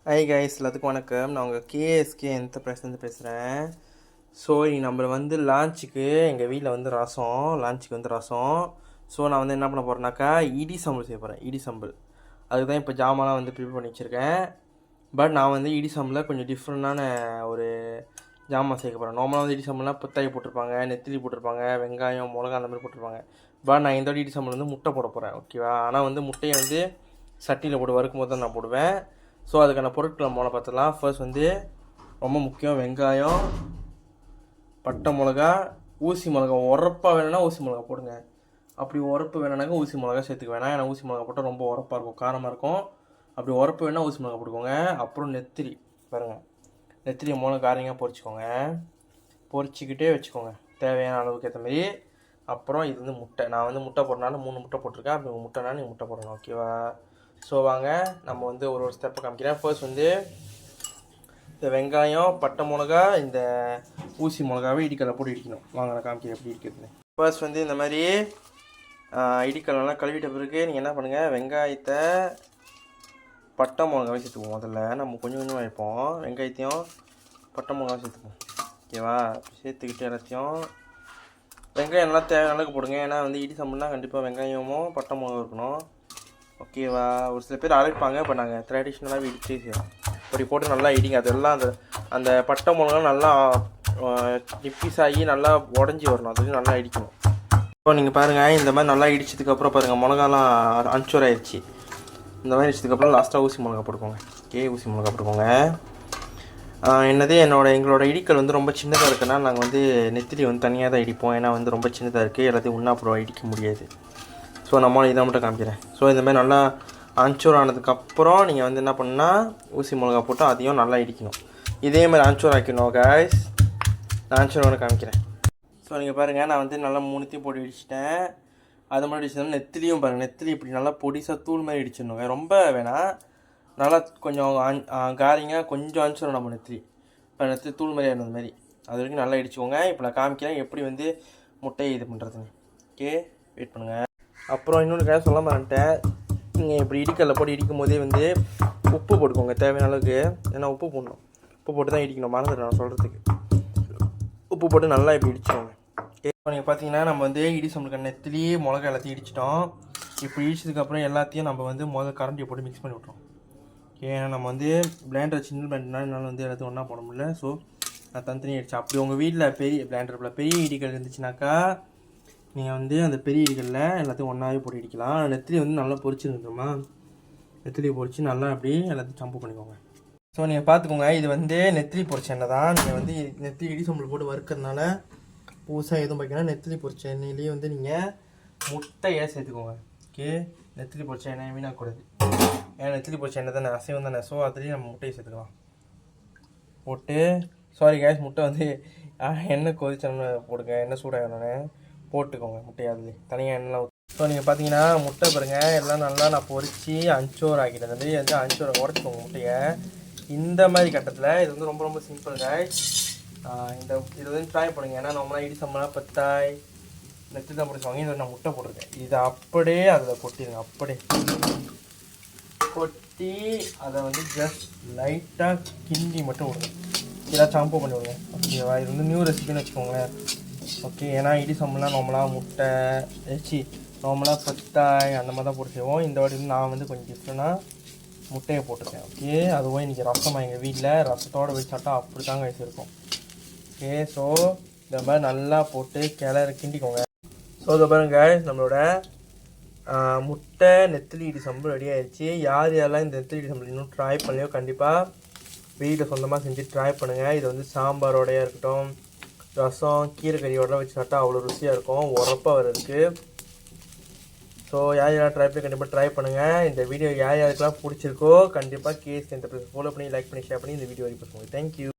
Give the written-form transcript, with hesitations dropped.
Hi guys, எல்லாத்துக்கும் வணக்கம். நான் உங்கள் கேஎஸ்கே என்டர்பிரைஸ்லேருந்து பேசுகிறேன். ஸோ நம்ம வந்து லான்ச்சுக்கு எங்கள் வீட்டில் வந்து லான்ச்சுக்கு வந்து ரசம். ஸோ நான் வந்து என்ன பண்ண போகிறேன்னாக்கா இடி சம்பல் செய்ய போகிறேன். இடி சம்பல் அதுக்கு தான் இப்போ ஜாமான்லாம் வந்து ப்ரிப்பேர் பண்ணி வச்சுருக்கேன். பட் நான் வந்து இடி சம்பலில் கொஞ்சம் டிஃப்ரெண்டான ஒரு ஜாமான் சேர்க்க போகிறேன். நார்மலாக வந்து இடி சம்பல்னால் புத்தாயி போட்டிருப்பாங்க, நெத்திலி போட்டிருப்பாங்க, வெங்காயம், மிளகா அந்த மாதிரி போட்டிருப்பாங்க. பட் நான் இந்த இடி சம்பல் வந்து முட்டை போட போகிறேன். ஓகேவா? ஆனால் வந்து முட்டையை வந்து சட்டியில் போட்டு வறுக்கும் போது தான் நான் போடுவேன். ஸோ அதுக்கான பொருட்களை மூலம் பார்த்துலாம். ஃபர்ஸ்ட் வந்து ரொம்ப முக்கியம் வெங்காயம், பட்டை மிளகா, ஊசி மிளகா. உரப்பாக வேணும்னா ஊசி மிளகா போடுங்க. அப்படி உரப்பு வேணும்னாக்கா ஊசி மிளகா சேர்த்துக்க வேணாம். ஏன்னா ஊசி மிளகா போட்டால் ரொம்ப உரப்பாக இருக்கும், காரமாக இருக்கும். அப்படி உரப்பு வேணால் ஊசி மிளகா போட்டுக்கோங்க. அப்புறம் நெத்திலி பாருங்கள், நெத்திலியை மூலம் காரங்க பொரிச்சிக்கோங்க. பொரிச்சிக்கிட்டே வச்சுக்கோங்க தேவையான அளவுக்கு ஏற்ற மாதிரி. அப்புறம் இது வந்து முட்டை. நான் வந்து முட்டை போடுறனால 3 முட்டை போட்டிருக்கேன். அப்படி முட்டைனா நீங்கள் முட்டை போடணும். ஓகேவா? ஸோ வாங்க நம்ம வந்து ஒரு ஸ்டெப்பை காமிக்கிறேன். ஃபர்ஸ்ட் வந்து இந்த வெங்காயம், பட்டை மிளகா, இந்த ஊசி மிளகாவை இடிக்கல்ல போட்டு இடிக்கணும். வாங்க நான் காமிக்கிறேன் எப்படி இருக்கிறது. ஃபர்ஸ்ட் வந்து இந்த மாதிரி இடிக்கல்லாம் கழுவிட்ட பிறகு நீங்கள் என்ன பண்ணுங்கள், வெங்காயத்தை, பட்டை மிளகாவை சேர்த்துக்குவோம். முதல்ல நம்ம கொஞ்சம் கொஞ்சமாக வைப்போம். வெங்காயத்தையும் பட்டை மிளகாவை சேர்த்துப்போம். ஓகேவா? சேர்த்துக்கிட்டு எல்லாத்தையும் வெங்காயம் நல்லா தேவையான அளவுக்கு போடுங்க. ஏன்னா வந்து இடி சம்பல்னா கண்டிப்பாக வெங்காயமும் பட்டை மிளகா இருக்கணும். ஓகேவா? ஒரு சில பேர் அரைப்பாங்க. இப்போ நாங்கள் ட்ரெடிஷ்னலாகவே இடிச்சு அப்படி போட்டு நல்லா இடிங்க. அதெல்லாம் அந்த பட்டை மிளகா நல்லா நிப்பீஸ் ஆகி நல்லா உடஞ்சி வரணும். அதுக்கு நல்லா இடிக்கணும். இப்போ நீங்கள் பாருங்கள், இந்த மாதிரி நல்லா இடிச்சதுக்கப்புறம் பாருங்கள் மிளகாலாம் அன்ச்சோர் ஆயிடுச்சு. இந்த மாதிரி இடிச்சதுக்கப்புறம் லாஸ்ட்டாக ஊசி மிளகா போட்டுக்கோங்க. ஊசி மிளகா போட்டுக்கோங்க. எங்களோட இடிக்கல் வந்து ரொம்ப சின்னதாக இருக்குன்னா நாங்கள் வந்து நெத்திலி வந்து தனியாக தான் இடிப்போம். ஏன்னா வந்து ரொம்ப சின்னதாக இருக்குது, எல்லாத்தையும் ஒன்றா அப்புறம் இடிக்க முடியாது. ஸோ நம்மளால் இதை மட்டும் காமிக்கிறேன். ஸோ இந்த மாதிரி நல்லா அன்ச்சோர் ஆனதுக்கப்புறம் நீங்கள் வந்து என்ன பண்ணால் ஊசி மிளகா போட்டு அதையும் நல்லா இடிக்கணும். இதே மாதிரி அன்ச்சோர் ஆக்கிடணும் கைஸ். நான் அன்ச்சோர் ஒன்று காமிக்கிறேன். ஸோ நீங்கள் பாருங்கள், நான் வந்து நல்லா 3த்தையும் போட்டு இடிச்சிட்டேன். அது மாதிரி இடிச்சதுனா நெத்திலியும் பாருங்கள், நெத்திலி இப்படி நல்லா பொடிசாக தூள் மாதிரி இடிச்சிடணுங்க. ரொம்ப வேணாம், நல்லா கொஞ்சம் காரிங்க கொஞ்சம் அன்ச்சோர் நம்ம நெத்திலி. இப்போ நெத்திலி தூள் மாதிரி ஆகணும். அந்த மாதிரி அது வரைக்கும் நல்லா இடிச்சுக்கோங்க. இப்போ நான் காமிக்கிறேன் எப்படி வந்து முட்டையை இது பண்ணுறதுன்னு. ஓகே, வெயிட் பண்ணுங்கள். அப்புறம் இன்னொன்று சொல்ல மாட்டேன், நீங்கள் இப்படி இடிக்கல்ல போட்டு இடிக்கும் போதே வந்து உப்பு போட்டுக்கோங்க தேவையான அளவுக்கு. ஏன்னா உப்பு போடணும், உப்பு போட்டு தான் இடிக்கணும். மறந்துடுறேன் நான் சொல்கிறதுக்கு. உப்பு போட்டு நல்லா இப்படி இடிச்சிக்கோங்க. இப்போ நீங்கள் பார்த்தீங்கன்னா நம்ம வந்து இடி சம்பளுக்கு நெத்திலி மிளகா எல்லாத்தையும் இடிச்சிட்டோம். இப்படி இடிச்சதுக்கப்புறம் எல்லாத்தையும் நம்ம வந்து முதல்ல கரண்டியை போட்டு மிக்ஸ் பண்ணி விட்றோம். ஏன்னா நம்ம வந்து பிளேண்டர் சின்ன பிளேண்டர்னால என்னால் வந்து எல்லாத்தையும் ஒன்றா போட முடியல. ஸோ நான் தனித்தனியாக இடிச்சேன். அப்படி உங்கள் வீட்டில் பெரிய பிளேண்டரில் பெரிய இடிக்கல் இருந்துச்சுனாக்கா நீங்கள் வந்து அந்த பெரிய இடிகளில் எல்லாத்தையும் ஒன்றாவே போட்டு இடிக்கலாம். நெத்திலி வந்து நல்லா பொரிச்சுருந்துருமா, நெத்திலியை பொரிச்சு நல்லா அப்படி எல்லாத்தையும் சம்பு பண்ணிக்கோங்க. ஸோ நீங்கள் பார்த்துக்கோங்க, இது வந்து நெத்திலி பொரிச்ச எண்ணெய் தான். நீங்கள் வந்து நெத்திலி இடி சம்பல் போட்டு வறுக்கிறதுனால புதுசாக எதுவும் பார்க்கணும். நெத்திலி பொரிச்ச எண்ணெயிலேயே வந்து நீங்கள் முட்டையை சேர்த்துக்கோங்க. ஓகே, நெத்திலி பொரிச்ச எண்ணெய் வீணாக்கூடாது. ஏன்னா நெத்திலி பொரிச்ச எண்ணெய் தானே, அசைவம் தானே. ஸோ அதுலேயும் நம்ம முட்டையை சேர்த்துக்கலாம். போட்டு சாரி கேஸ், முட்டை வந்து எண்ணெய் கொதிச்சோன்னு போடுங்க. எண்ணெய் சூடாகணுன்னு போட்டுக்கோங்க முட்டையை. அதுலேயே தனியாக எண்ணெய்லாம். ஸோ நீங்கள் பார்த்தீங்கன்னா முட்டை பாருங்கள் எல்லாம் நல்லா நான் பொரித்து அன்ச்சோர் ஆக்கிட்டேன். அந்த மாதிரி வந்து அன்ச்சோரை உடச்சிக்கோங்க முட்டையை. இந்த மாதிரி கட்டத்தில் இது வந்து ரொம்ப ரொம்ப சிம்பிள் கைஸ். இது வந்து ட்ரை பண்ணுங்கள். ஏன்னா நம்மளாம் இடி சம்பளம் பத்தாய் நெத்தி தான் பிடிச்சுவாங்க. இதை நான் முட்டை போட்டிருக்கேன். இதை அப்படியே அதில் கொட்டிடுங்க. அப்படியே கொட்டி அதை வந்து ஜஸ்ட் லைட்டாக கிண்டி மட்டும் விடுங்க. ஏதாச்சும் சாம்பு பண்ணி விடுங்க. ஓகேவா? இது வந்து நியூ ரெசிபின்னு வச்சுக்கோங்களேன். ஓகே, ஏன்னா இடி சம்பளம்லாம் நார்மலாக முட்டை நார்மலாக பத்தாய் அந்த மாதிரி தான் போட்டு செய்வோம். இந்த வாட்டி வந்து நான் வந்து கொஞ்சம் டிஃப்ரெண்டாக முட்டையை போட்டிருக்கேன். ஓகே, அதுவும் இன்றைக்கி ரசமாக எங்கள் வீட்டில் ரசத்தோடு வச்சு சாப்பிட்டா அப்படி தாங்க வச்சுருக்கோம். ஓகே, ஸோ இந்த மாதிரி நல்லா போட்டு கிண்டிக்கோங்க. ஸோ இதை பாருங்க, நம்மளோட முட்டை நெத்திலி இடி சம்பல் ரெடி ஆகிடுச்சு. யாரெல்லாம் இந்த நெத்திலி இடி சம்பல் இன்னும் ட்ரை பண்ணலையோ கண்டிப்பாக வீட்டில் சொந்தமாக செஞ்சு ட்ரை பண்ணுங்கள். இது வந்து சாம்பாரோடையாக இருக்கட்டும், ரசம், கீரைக்கறியோட வச்சு சாப்பிட்டா அவ்வளோ ருசியாக இருக்கும். உரப்பாக வர்றதுக்கு. ஸோ யாரெல்லாம் ட்ரை பண்ணி கண்டிப்பாக ட்ரை பண்ணுங்கள். இந்த வீடியோ யாருக்கெல்லாம் பிடிச்சிருக்கோ கண்டிப்பாக கேஎஸ்கே என்டர்பிரைஸ் ஃபாலோ பண்ணி லைக் பண்ணி ஷேர் பண்ணி இந்த வீடியோ வரைக்கும் பண்ணுங்கள். தேங்க்யூ.